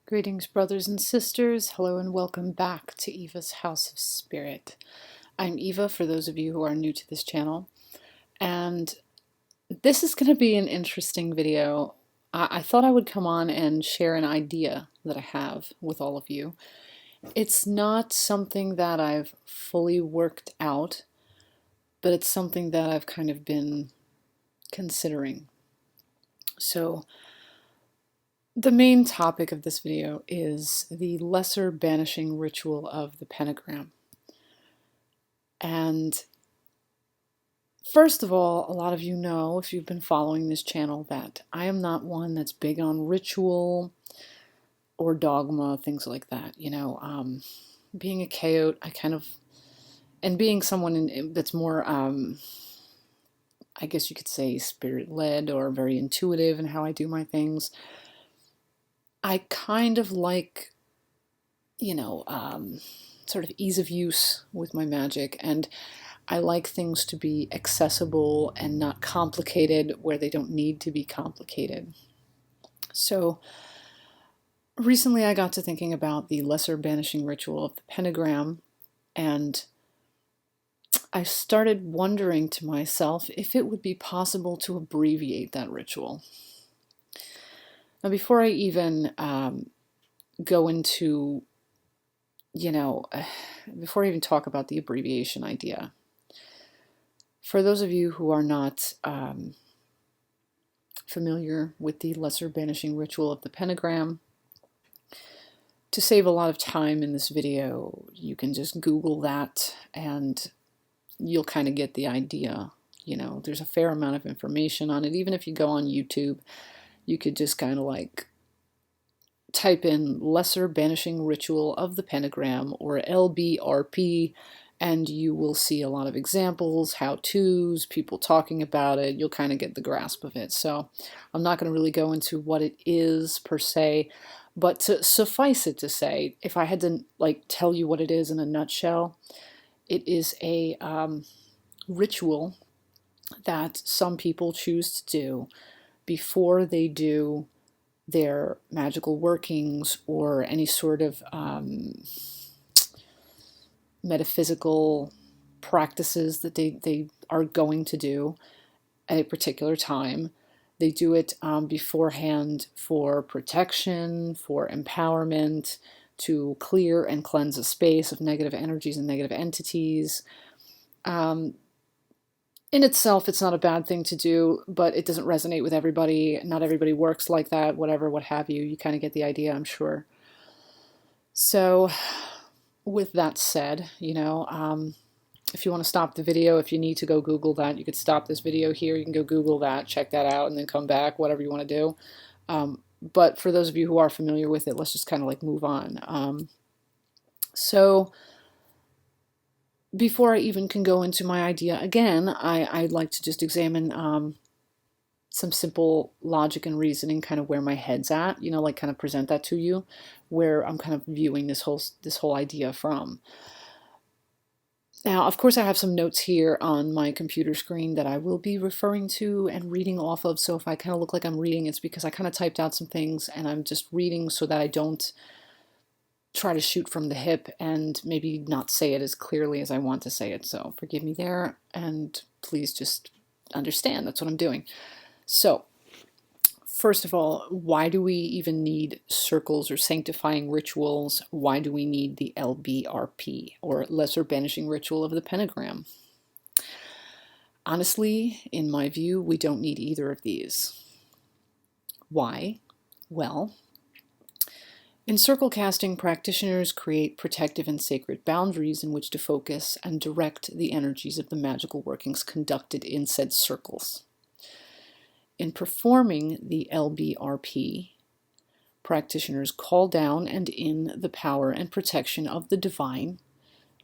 Greetings, brothers and sisters. Hello and welcome back to Eva's House of Spirit. I'm Eva, for those of you who are new to this channel, and this is going to be an interesting video. I thought I would come on and share an idea that I have with all of you. It's not something that I've fully worked out, but it's something that I've kind of been considering. So, the main topic of this video is the lesser banishing ritual of the Pentagram. And first of all, a lot of you know, if you've been following this channel, that I am not one that's big on ritual or dogma, things like that. Being a chaot, and being someone that's more, I guess you could say, spirit-led or very intuitive in how I do my things, I kind of like, sort of ease of use with my magic, and I like things to be accessible and not complicated where they don't need to be complicated. So recently I got to thinking about the lesser banishing ritual of the Pentagram, and I started wondering to myself if it would be possible to abbreviate that ritual. Now, before I even go into, before I even talk about the abbreviation idea, for those of you who are not familiar with the lesser banishing ritual of the Pentagram, to save a lot of time in this video, you can just Google that and you'll kind of get the idea. There's a fair amount of information on it. Even if you go on YouTube, you could just kind of like type in lesser banishing ritual of the Pentagram or LBRP, and you will see a lot of examples, how-tos, people talking about it. You'll kind of get the grasp of it. So I'm not going to really go into what it is per se, but to suffice it to say, if I had to tell you what it is in a nutshell, it is a ritual that some people choose to do before they do their magical workings or any sort of metaphysical practices that they are going to do at a particular time. They do it beforehand for protection, for empowerment, to clear and cleanse a space of negative energies and negative entities. In itself, it's not a bad thing to do, but it doesn't resonate with everybody. Not everybody works like that, whatever, what have you. You kind of get the idea, I'm sure. So with that said, if you want to stop the video, if you need to go Google that, you could stop this video here. You can go Google that, check that out, and then come back, whatever you want to do. But for those of you who are familiar with it, let's just kind of move on. So before I even can go into my idea again, I'd like to just examine some simple logic and reasoning, kind of where my head's at, kind of present that to you, where I'm kind of viewing this whole idea from. Now, of course, I have some notes here on my computer screen that I will be referring to and reading off of, so if I kind of look like I'm reading, it's because I kind of typed out some things and I'm just reading so that I don't try to shoot from the hip and maybe not say it as clearly as I want to say it. So forgive me there, and please just understand that's what I'm doing. So first of all, why do we even need circles or sanctifying rituals? Why do we need the LBRP, or lesser banishing ritual of the Pentagram? Honestly, in my view, we don't need either of these. Why? Well, in circle casting, practitioners create protective and sacred boundaries in which to focus and direct the energies of the magical workings conducted in said circles. In performing the LBRP, practitioners call down and in the power and protection of the divine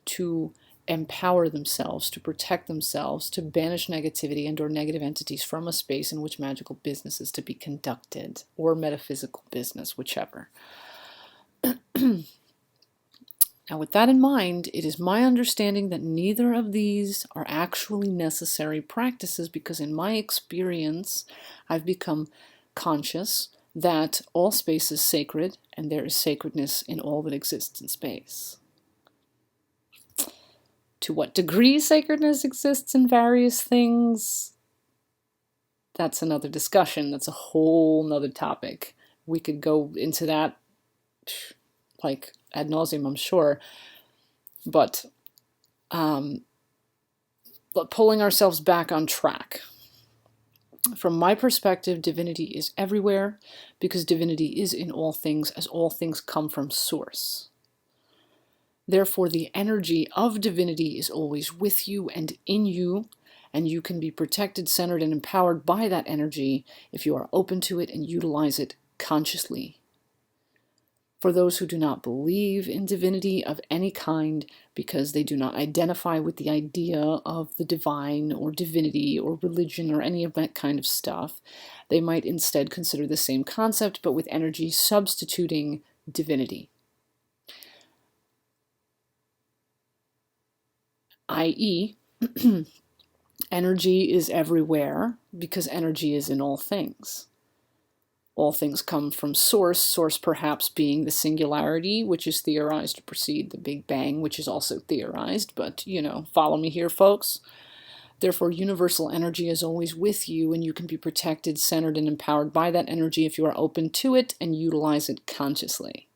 to empower themselves, to protect themselves, to banish negativity and or negative entities from a space in which magical business is to be conducted, or metaphysical business, whichever. Now, with that in mind, it is my understanding that neither of these are actually necessary practices, because in my experience, I've become conscious that all space is sacred and there is sacredness in all that exists in space. To what degree sacredness exists in various things, that's another discussion. That's a whole nother topic. We could go into that like ad nauseum, I'm sure. But pulling ourselves back on track. From my perspective, divinity is everywhere because divinity is in all things, as all things come from source. Therefore, the energy of divinity is always with you and in you, and you can be protected, centered, and empowered by that energy if you are open to it and utilize it consciously. For those who do not believe in divinity of any kind because they do not identify with the idea of the divine or divinity or religion or any of that kind of stuff, they might instead consider the same concept but with energy substituting divinity. I.e., energy is everywhere because energy is in all things. All things come from source perhaps being the singularity, which is theorized to precede the Big Bang, which is also theorized, but, follow me here, folks. Therefore, universal energy is always with you, and you can be protected, centered, and empowered by that energy if you are open to it and utilize it consciously.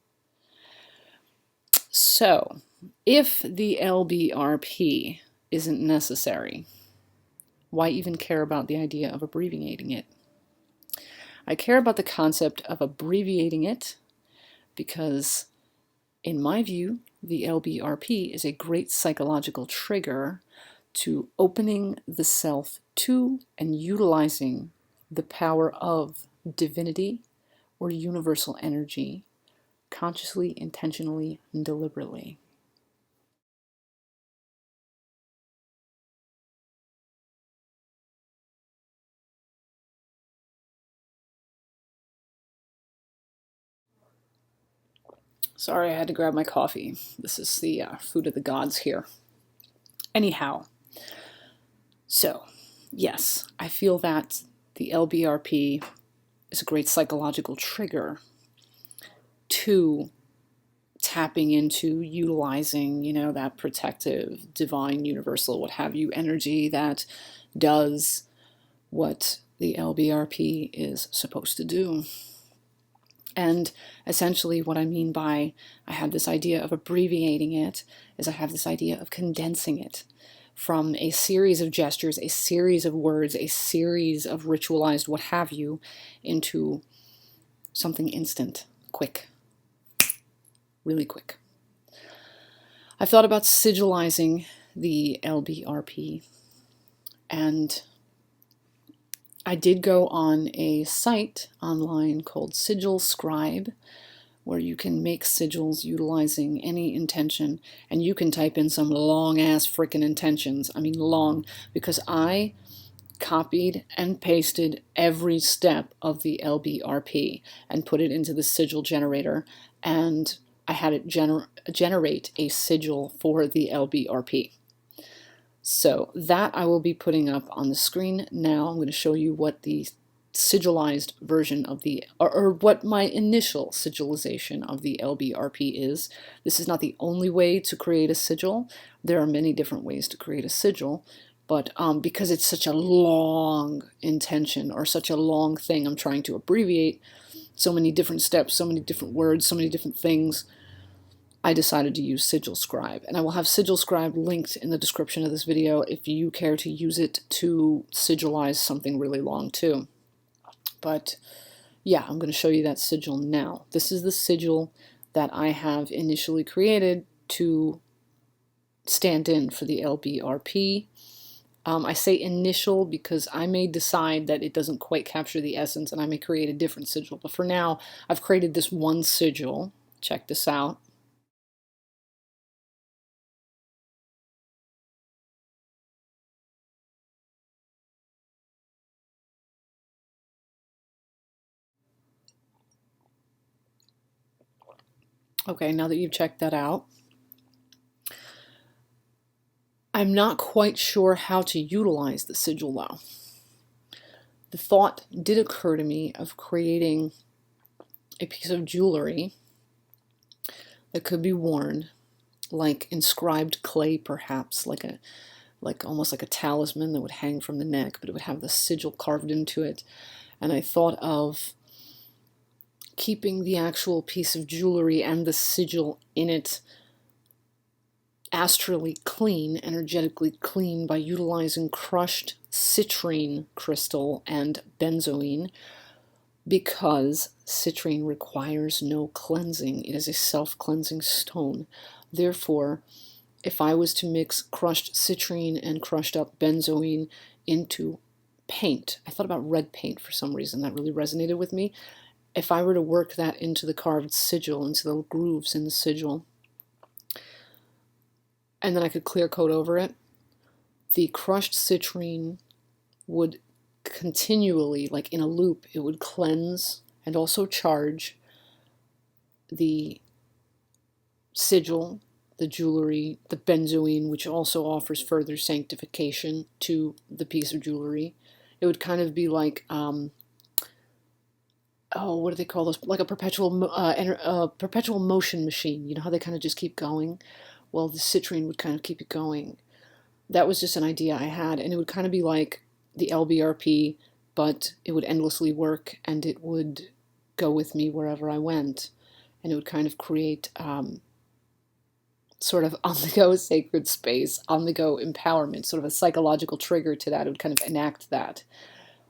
So, if the LBRP isn't necessary, why even care about the idea of abbreviating it? I care about the concept of abbreviating it because, in my view, the LBRP is a great psychological trigger to opening the self to and utilizing the power of divinity or universal energy consciously, intentionally, and deliberately. Sorry, I had to grab my coffee. This is the food of the gods here. Anyhow, so yes, I feel that the LBRP is a great psychological trigger to tapping into utilizing, that protective, divine, universal, what have you, energy that does what the LBRP is supposed to do. And essentially what I mean by I have this idea of abbreviating it is I have this idea of condensing it from a series of gestures, a series of words, a series of ritualized what have you into something instant, quick, really quick. I've thought about sigilizing the LBRP, and I did go on a site online called Sigil Scribe, where you can make sigils utilizing any intention, and you can type in some long-ass frickin' intentions. I mean long, because I copied and pasted every step of the LBRP and put it into the sigil generator, and I had it generate a sigil for the LBRP. So that I will be putting up on the screen now. I'm going to show you what the sigilized version of the, or what my initial sigilization of the LBRP is. This is not the only way to create a sigil. There are many different ways to create a sigil, but because it's such a long intention or such a long thing I'm trying to abbreviate, so many different steps, so many different words, so many different things, I decided to use Sigil Scribe, and I will have Sigil Scribe linked in the description of this video if you care to use it to sigilize something really long too. But yeah, I'm going to show you that sigil now. This is the sigil that I have initially created to stand in for the LBRP. I say initial because I may decide that it doesn't quite capture the essence and I may create a different sigil. But for now, I've created this one sigil. Check this out. Okay, now that you've checked that out, I'm not quite sure how to utilize the sigil though. The thought did occur to me of creating a piece of jewelry that could be worn, like inscribed clay perhaps, like almost like a talisman that would hang from the neck, but it would have the sigil carved into it. And I thought of keeping the actual piece of jewelry and the sigil in it astrally clean, energetically clean, by utilizing crushed citrine crystal and benzoin, because citrine requires no cleansing. It is a self-cleansing stone. Therefore, if I was to mix crushed citrine and crushed up benzoin into paint, I thought about red paint for some reason, that really resonated with me. If I were to work that into the carved sigil, into the grooves in the sigil, and then I could clear coat over it, the crushed citrine would continually, like in a loop, it would cleanse and also charge the sigil, the jewelry, the benzoin, which also offers further sanctification to the piece of jewelry. It would kind of be like, oh, what do they call those? Like a perpetual motion machine. You know how they kind of just keep going? Well, the citrine would kind of keep it going. That was just an idea I had, and it would kind of be like the LBRP, but it would endlessly work, and it would go with me wherever I went, and it would kind of create sort of on-the-go sacred space, on-the-go empowerment, sort of a psychological trigger to that. It would kind of enact that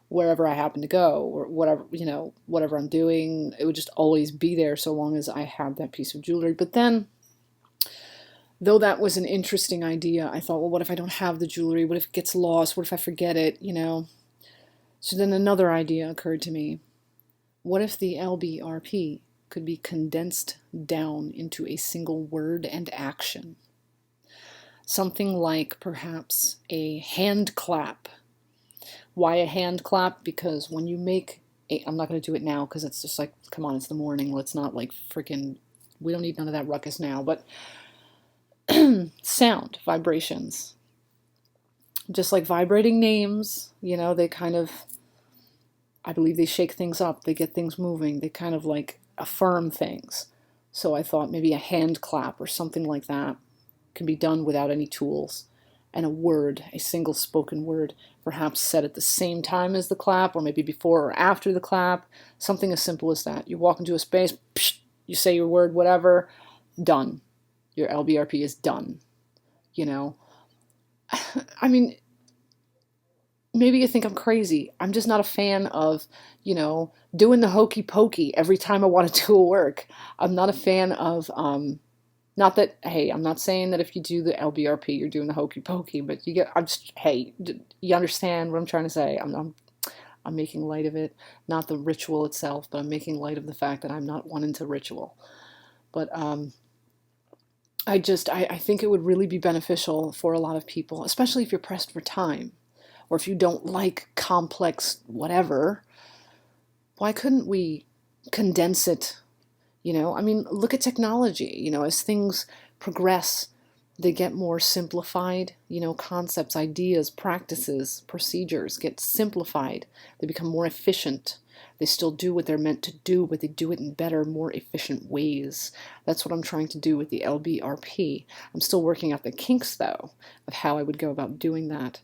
wherever I happen to go, or whatever, you know, whatever I'm doing. It would just always be there so long as I had that piece of jewelry. But then, though that was an interesting idea, I thought, well, what if I don't have the jewelry? What if it gets lost? What if I forget it, you know? So then another idea occurred to me. What if the LBRP could be condensed down into a single word and action? Something like perhaps a hand clap. Why a hand clap? Because when you make I'm not going to do it now because it's just like, come on, it's the morning. Let's not like freaking, we don't need none of that ruckus now. But sound, vibrations. Just like vibrating names, you know, they kind of, I believe they shake things up, they get things moving, they kind of like affirm things. So I thought maybe a hand clap or something like that can be done without any tools. And a word, a single spoken word, perhaps said at the same time as the clap, or maybe before or after the clap, something as simple as that. You walk into a space, psh, you say your word, whatever, done. Your LBRP is done, you know. I mean, maybe you think I'm crazy. I'm just not a fan of, you know, doing the hokey pokey every time I want to do a work. I'm not a fan of, not that, hey, I'm not saying that if you do the LBRP, you're doing the hokey pokey, but you get, I'm just, hey, you understand what I'm trying to say. I'm making light of it, not the ritual itself, but I'm making light of the fact that I'm not one into ritual. But, I think it would really be beneficial for a lot of people, especially if you're pressed for time, or if you don't like complex whatever. Why couldn't we condense it? You know, I mean, look at technology. You know, as things progress, they get more simplified. You know, concepts, ideas, practices, procedures get simplified. They become more efficient. They still do what they're meant to do, but they do it in better, more efficient ways. That's what I'm trying to do with the LBRP. I'm still working out the kinks, though, of how I would go about doing that.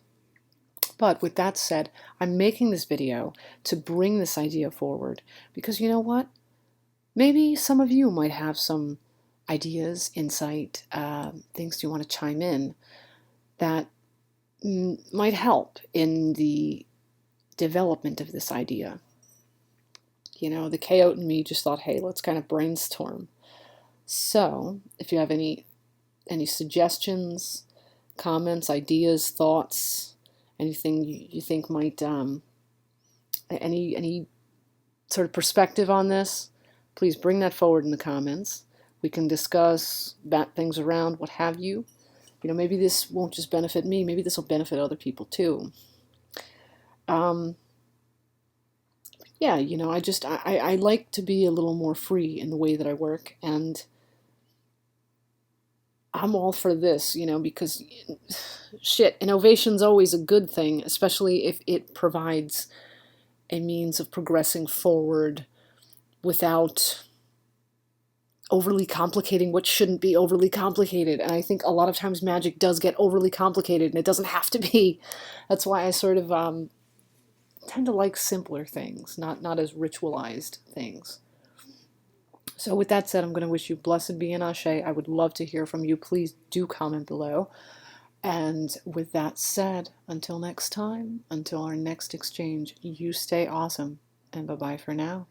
But with that said, I'm making this video to bring this idea forward because you know what? Maybe some of you might have some ideas, insight, things you want to chime in that might help in the development of this idea. You know, the chaot in me just thought, hey, let's kind of brainstorm. So if you have any suggestions, comments, ideas, thoughts, anything you think might, any sort of perspective on this, please bring that forward in the comments. We can discuss, bat things around, what have you. You know, maybe this won't just benefit me, maybe this will benefit other people too. Yeah, you know, I like to be a little more free in the way that I work, and I'm all for this, you know, because shit, innovation's always a good thing, especially if it provides a means of progressing forward without overly complicating what shouldn't be overly complicated. And I think a lot of times magic does get overly complicated, and it doesn't have to be. That's why I sort of tend to like simpler things, not as ritualized things. So with that said, I'm going to wish you blessed be and ashe. I would love to hear from you. Please do comment below. And with that said, until next time, until our next exchange, you stay awesome, and bye-bye for now.